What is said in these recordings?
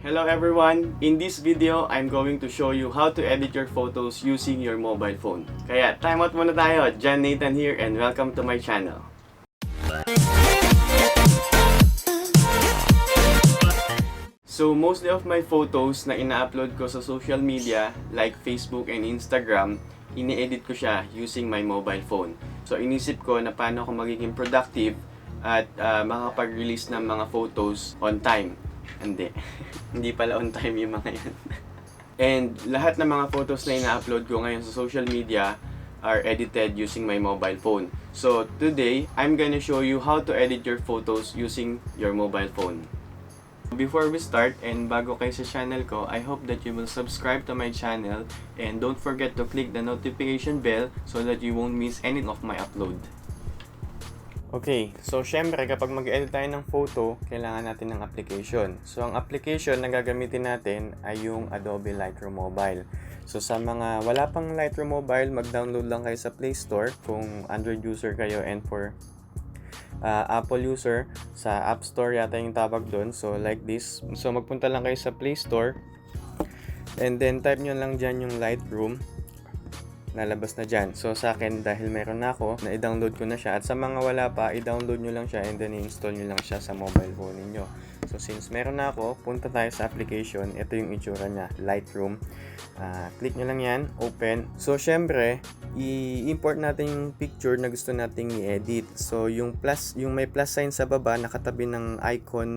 Hello everyone! In this video, I'm going to show you how to edit your photos using your mobile phone. Kaya time out muna tayo. John Nathan here and welcome to my channel. So mostly of my photos na ina-upload ko sa social media like Facebook and Instagram, ini-edit ko siya using my mobile phone. So inisip ko na paano ako magiging productive at makapag-release ng mga photos on time. Hindi. Hindi pala on time yung mga yan. And lahat ng mga photos na ina-upload ko ngayon sa social media are edited using my mobile phone. So today, I'm gonna show you how to edit your photos using your mobile phone. Before we start, and bago kayo sa channel ko, I hope that you will subscribe to my channel and don't forget to click the notification bell so that you won't miss any of my upload. Okay, so syempre kapag mag-edit tayo ng photo, kailangan natin ng application. So ang application na gagamitin natin ay yung Adobe Lightroom Mobile. So sa mga wala pang Lightroom Mobile, mag-download lang kayo sa Play Store kung Android user kayo, and for Apple user, sa App Store yata yung tawag doon. So like this. So magpunta lang kayo sa Play Store and then type nyo lang dyan yung Lightroom. Lalabas na dyan. So sa akin, dahil meron na ako, na i-download ko na siya. At sa mga wala pa, i-download nyo lang siya and then i-install nyo lang siya sa mobile phone ninyo. So since meron na ako, punta tayo sa application. Ito yung itsura niya, Lightroom. Click nyo lang yan, open. So syempre, i-import natin yung picture na gusto nating i-edit. So yung may plus sign sa baba, nakatabi ng icon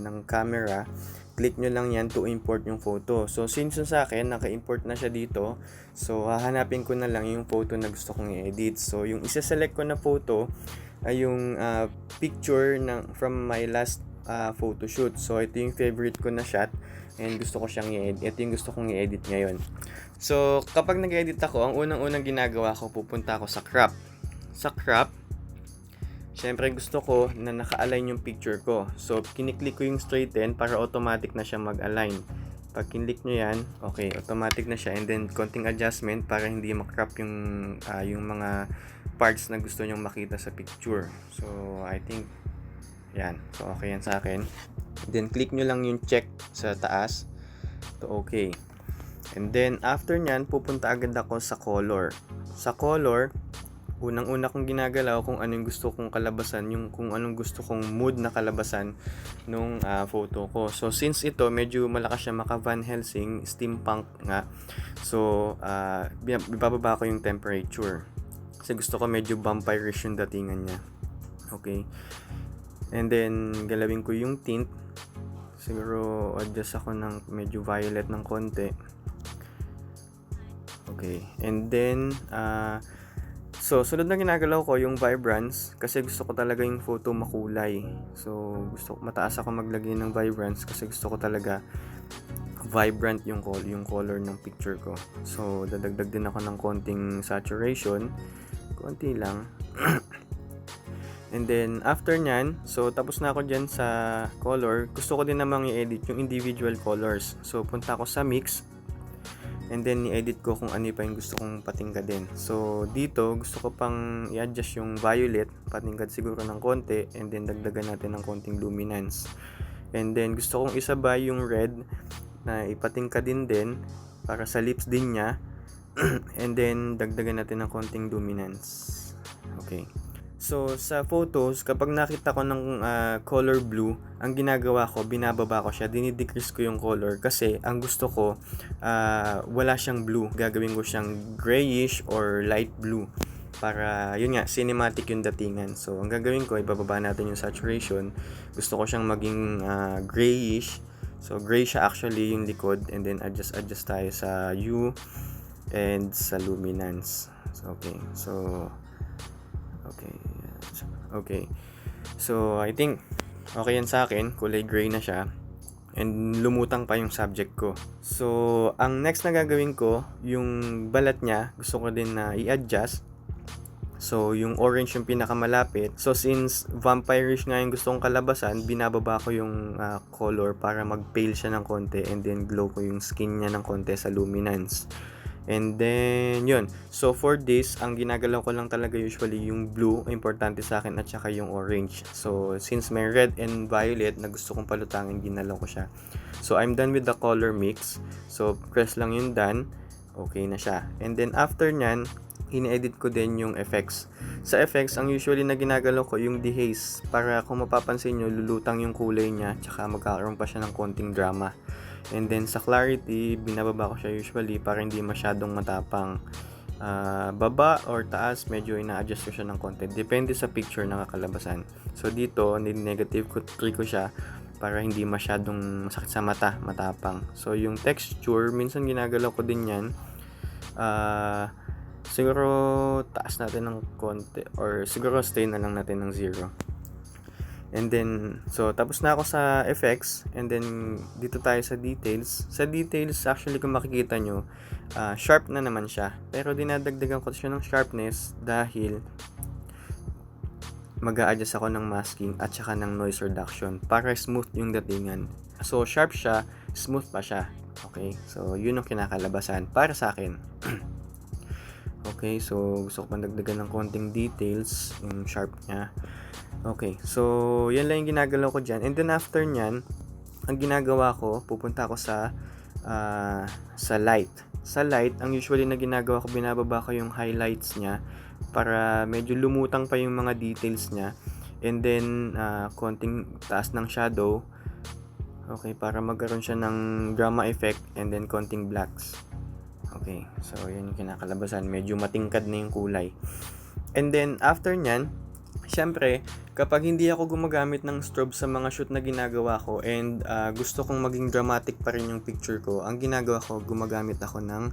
ng camera, click nyo lang yan to import yung photo. So since sa akin, naka-import na siya dito, so hahanapin ko na lang yung photo na gusto kong i-edit. So yung isa-select ko na photo ay yung picture from my last photo shoot. So ito yung favorite ko na shot and gusto ko siyang i-edit. Ito yung gusto kong i-edit ngayon. So kapag nag-edit ako, ang unang-unang ginagawa ko, pupunta ako sa crop. Sa crop, syempre gusto ko na naka-align yung picture ko. So kiniklik ko yung straighten para automatic na siya mag-align. Pag kinlik nyo yan, okay, automatic na siya. And then konting adjustment para hindi makrop yung mga parts na gusto nyong makita sa picture. So I think yan. So okay yan sa akin. Then click nyo lang yung check sa taas to okay. And then after nyan, pupunta agad ako sa color. Sa color, unang-una kong ginagalaw kung anong gusto kong kalabasan, kung anong gusto kong mood na kalabasan nung photo ko. So since ito medyo malakas siya, maka Van Helsing, steampunk nga. So ibababa ko yung temperature. Kasi gusto ko medyo vampirish yung datingan niya. Okay. And then galawin ko yung tint. Siguro adjust ako ng medyo violet ng konti. Okay. And then so, sunod na ginagalaw ko yung vibrance kasi gusto ko talaga yung photo makulay. So, mataas ako maglagay ng vibrance kasi gusto ko talaga vibrant yung color ng picture ko. So, dadagdag din ako ng konting saturation. Konti lang. And then, after nyan, so tapos na ako dyan sa color. Gusto ko din namang i-edit yung individual colors. So, punta ako sa mix. And then, i-edit ko kung ano pa yung gusto kong patingkad din. So, dito, gusto ko pang i-adjust yung violet. Patingkad siguro ng konti. And then, dagdagan natin ng konting luminance. And then, gusto kong isabay yung red na ipatingkad din para sa lips din niya. And then, dagdagan natin ng konting luminance. Okay. So, sa photos, kapag nakita ko ng color blue, ang ginagawa ko, binababa ko siya, dinidecrease ko yung color kasi ang gusto ko, wala siyang blue. Gagawin ko siyang grayish or light blue para, yun nga, cinematic yung datingan. So, ang gagawin ko, ibababa natin yung saturation. Gusto ko siyang maging grayish. So, gray siya actually yung likod, and then adjust tayo sa hue and sa luminance. So, okay. So, I think okay yan sa akin. Kulay gray na siya. And lumutang pa yung subject ko. So, ang next na gagawin ko, yung balat niya, gusto ko din na i-adjust. So, yung orange yung pinakamalapit. So, since vampirish nga yung gusto kong kalabasan, binababa ko yung color para mag-pale siya ng konti and then glow ko yung skin niya ng konti sa luminance. And then, yun. So, for this, ang ginagalaw ko lang talaga usually yung blue, importante sa akin, at saka yung orange. So, since may red and violet na gusto kong palutangin, ginalaw ko siya. So, I'm done with the color mix. So, press lang yung done. Okay na siya. And then, after nyan, ini-edit ko din yung effects. Sa effects, ang usually na ginagalaw ko yung dehaze. Para kung mapapansin nyo, lulutang yung kulay niya, tsaka magkakaroon pa siya ng konting drama. And then sa clarity, binababa ko siya usually para hindi masyadong matapang. Baba or taas, medyo ina-adjust ko siya ng konti. Depende sa picture na kakalabasan. So dito, negative ko, click ko siya para hindi masyadong masakit sa mata, matapang. So yung texture, minsan ginagalaw ko din yan. Siguro taas natin ng konti or siguro stay na lang natin ng 0. And then, so tapos na ako sa effects, and then dito tayo sa details. Sa details, actually kung makikita nyo, sharp na naman siya. Pero dinadagdagan ko siya ng sharpness dahil mag-a-adjust ako ng masking at saka ng noise reduction para smooth yung datingan. So sharp siya, smooth pa siya. Okay, so yun ang kinakalabasan para sa akin. Okay, so gusto ko pandagdagan ng konting details, yung sharp niya. Okay, so yan lang yung ginagalaw ko dyan. And then after nyan, ang ginagawa ko, pupunta ako sa light. Sa light, ang usually na ginagawa ko, binababa ko yung highlights niya para medyo lumutang pa yung mga details niya. And then, konting taas ng shadow. Okay, para magkaroon siya ng drama effect, and then konting blacks. Okay, so yan yung kinakalabasan. Medyo matingkad na yung kulay. And then, after nyan, syempre, kapag hindi ako gumagamit ng strobe sa mga shoot na ginagawa ko and gusto kong maging dramatic pa rin yung picture ko, ang ginagawa ko, gumagamit ako ng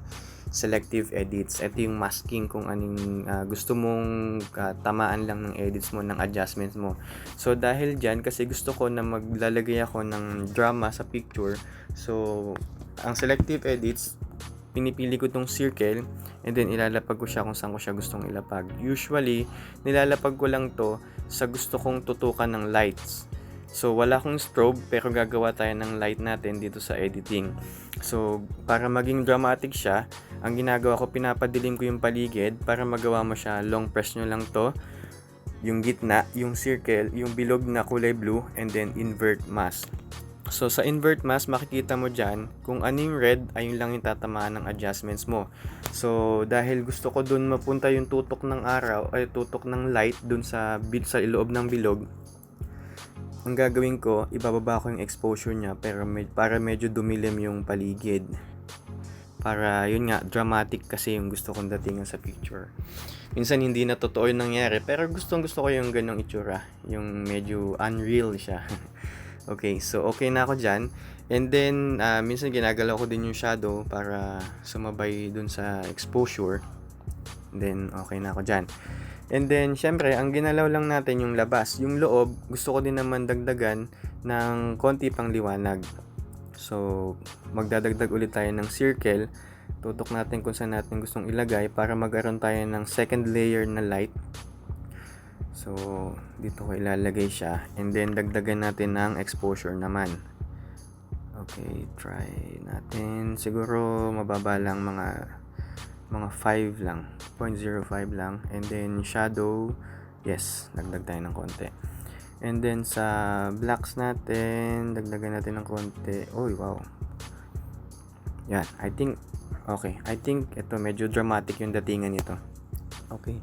selective edits. Ito yung masking kung anong gusto mong tamaan lang ng edits mo, ng adjustments mo. So, dahil dyan, kasi gusto ko na maglalagay ako ng drama sa picture, so, ang selective edits, pinipili ko tong circle and then ilalapag ko siya kung saan ko siya gustong ilapag. Usually, nilalapag ko lang to sa gusto kong tutukan ng lights. So, wala akong strobe pero gagawa tayo ng light natin dito sa editing. So, para maging dramatic siya, ang ginagawa ko, pinapadilim ko yung paligid para magawa mo siya. Long press nyo lang to, yung gitna, yung circle, yung bilog na kulay blue, and then invert mask. So, sa invert mask, makikita mo dyan, kung ano yung red, ayun lang yung tatamaan ng adjustments mo. So, dahil gusto ko dun mapunta yung tutok ng araw, ay tutok ng light dun sa loob ng bilog, ang gagawin ko, ibababa ko yung exposure niya para medyo dumilim yung paligid. Para, yun nga, dramatic kasi yung gusto kong datingan sa picture. Minsan hindi na totoo yung nangyari, pero gusto ko yung ganong itsura. Yung medyo unreal siya. Okay, so okay na ako dyan. And then, minsan ginagalaw ko din yung shadow para sumabay dun sa exposure. And then, okay na ako dyan. And then, syempre, ang ginalaw lang natin yung labas. Yung loob, gusto ko din naman dagdagan ng konti pang liwanag. So, magdadagdag ulit tayo ng circle. Tutok natin kung saan natin gustong ilagay para magkaroon tayo ng second layer na light. So, dito ko ilalagay siya. And then, dagdagan natin ng exposure naman. Okay, try natin. Siguro, mababa lang mga 5 lang. 0.05 lang. And then, shadow. Yes, dagdag tayo ng konti. And then, sa blacks natin, dagdagan natin ng konti. Uy, wow. Yan, I think ito medyo dramatic yung datingan nito. Okay.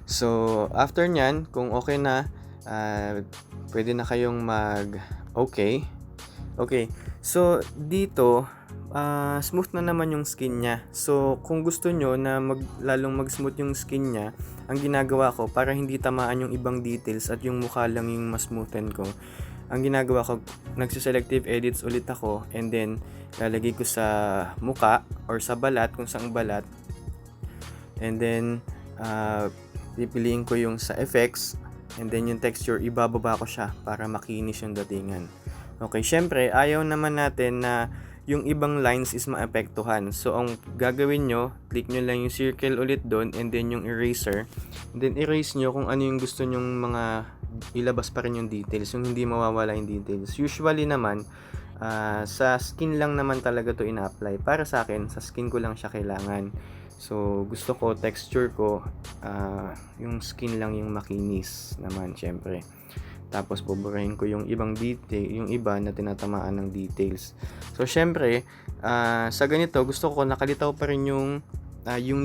So, after nyan, kung okay na, pwede na kayong okay. Okay. So, dito, smooth na naman yung skin niya. So, kung gusto nyo na lalong mag-smooth yung skin niya, ang ginagawa ko, para hindi tamaan yung ibang details at yung mukha lang yung mas smoothen ko, ang ginagawa ko, nagsiselective edits ulit ako, and then, lalagay ko sa muka or sa balat, kung saang balat. And then, pipiliin ko yung sa effects, and then yung texture, ibababa ko siya para makinis yung datingan. Okay, syempre, ayaw naman natin na yung ibang lines is maapektuhan. So, ang gagawin nyo, click nyo lang yung circle ulit doon, and then yung eraser. And then, erase nyo kung ano yung gusto nyong mga ilabas pa rin yung details, yung hindi mawawala yung details. Usually naman, sa skin lang naman talaga to ina-apply. Para sa akin, sa skin ko lang siya kailangan. So, gusto ko, texture ko, yung skin lang yung makinis naman, syempre. Tapos, buburahin ko yung ibang detail, yung iba na tinatamaan ng details. So, syempre, sa ganito, gusto ko nakalitaw pa rin yung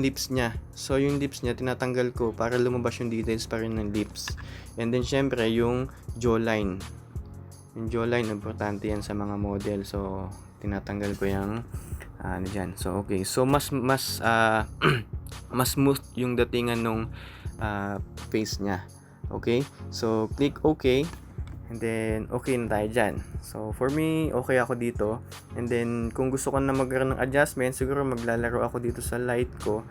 lips niya. So, yung lips niya, tinatanggal ko para lumabas yung details pa rin ng lips. And then, syempre, yung jawline. Yung jawline, importante yan sa mga model. So, tinatanggal ko yung dyan. So, okay. So, mas smooth yung datingan nung face niya. Okay? So, click OK. And then, okay na tayo dyan. So, for me, okay ako dito. And then, kung gusto ko na magkaroon ng adjustment, siguro maglalaro ako dito sa light ko,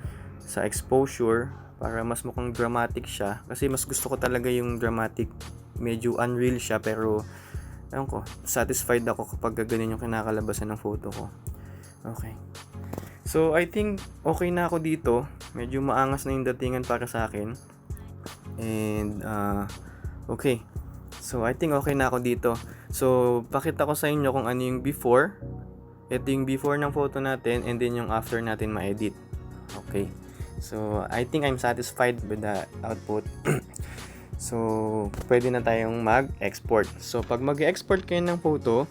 sa exposure, para mas mukhang dramatic siya. Kasi mas gusto ko talaga yung dramatic. Medyo unreal siya, pero ewan ko, satisfied ako kapag ganun yung kinakalabasan ng photo ko. Okay. So, I think okay na ako dito. Medyo maangas na yung datingan para sa akin. And, okay. So, I think okay na ako dito. So, pakita ko sa inyo kung ano yung before. Ito yung before ng photo natin and then yung after natin ma-edit. Okay. So, I think I'm satisfied with the output. So, pwede na tayong mag-export. So, pag mag-export kayo ng photo,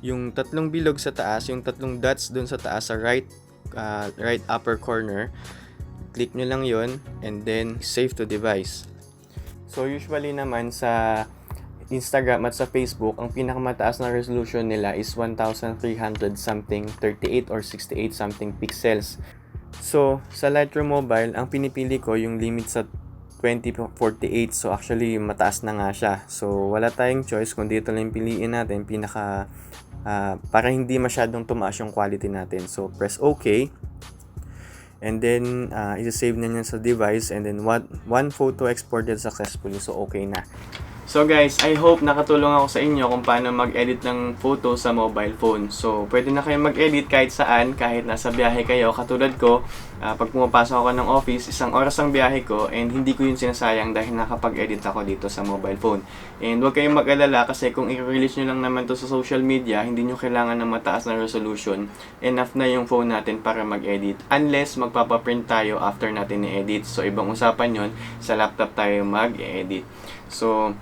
yung tatlong bilog sa taas, yung tatlong dots dun sa taas sa right upper corner, click nyo lang yon and then save to device. So usually naman sa Instagram at sa Facebook, ang pinakamataas na resolution nila is 1300 something 38 or 68 something pixels. So sa Lightroom Mobile, ang pinipili ko yung limit sa 2048. So actually mataas na nga siya. So wala tayong choice kundi ito lang piliin natin para hindi masyadong tumaas yung quality natin. So press OK. And then i-save na niya sa device and then one photo exported successfully. So okay na. So guys, I hope nakatulong ako sa inyo kung paano mag-edit ng photo sa mobile phone. So pwede na kayo mag-edit kahit saan, kahit nasa biyahe kayo. Katulad ko, pag pumapasok ako ng office, 1 oras ang biyahe ko and hindi ko yun sinasayang dahil nakapag-edit ako dito sa mobile phone. And huwag kayong mag-alala kasi kung i-release nyo lang naman to sa social media, hindi nyo kailangan ng mataas na resolution. Enough na yung phone natin para mag-edit. Unless magpapaprint tayo after natin i-edit. So ibang usapan yun, sa laptop tayo mag-edit. So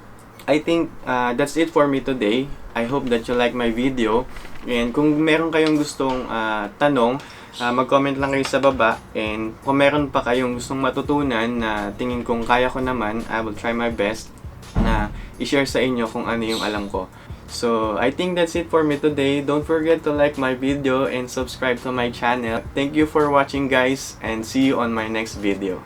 I think that's it for me today. I hope that you like my video. And kung meron kayong gustong tanong, mag-comment lang kayo sa baba. And kung meron pa kayong gustong matutunan na tingin kong kaya ko naman, I will try my best na i-share sa inyo kung ano yung alam ko. So, I think that's it for me today. Don't forget to like my video and subscribe to my channel. Thank you for watching guys and see you on my next video.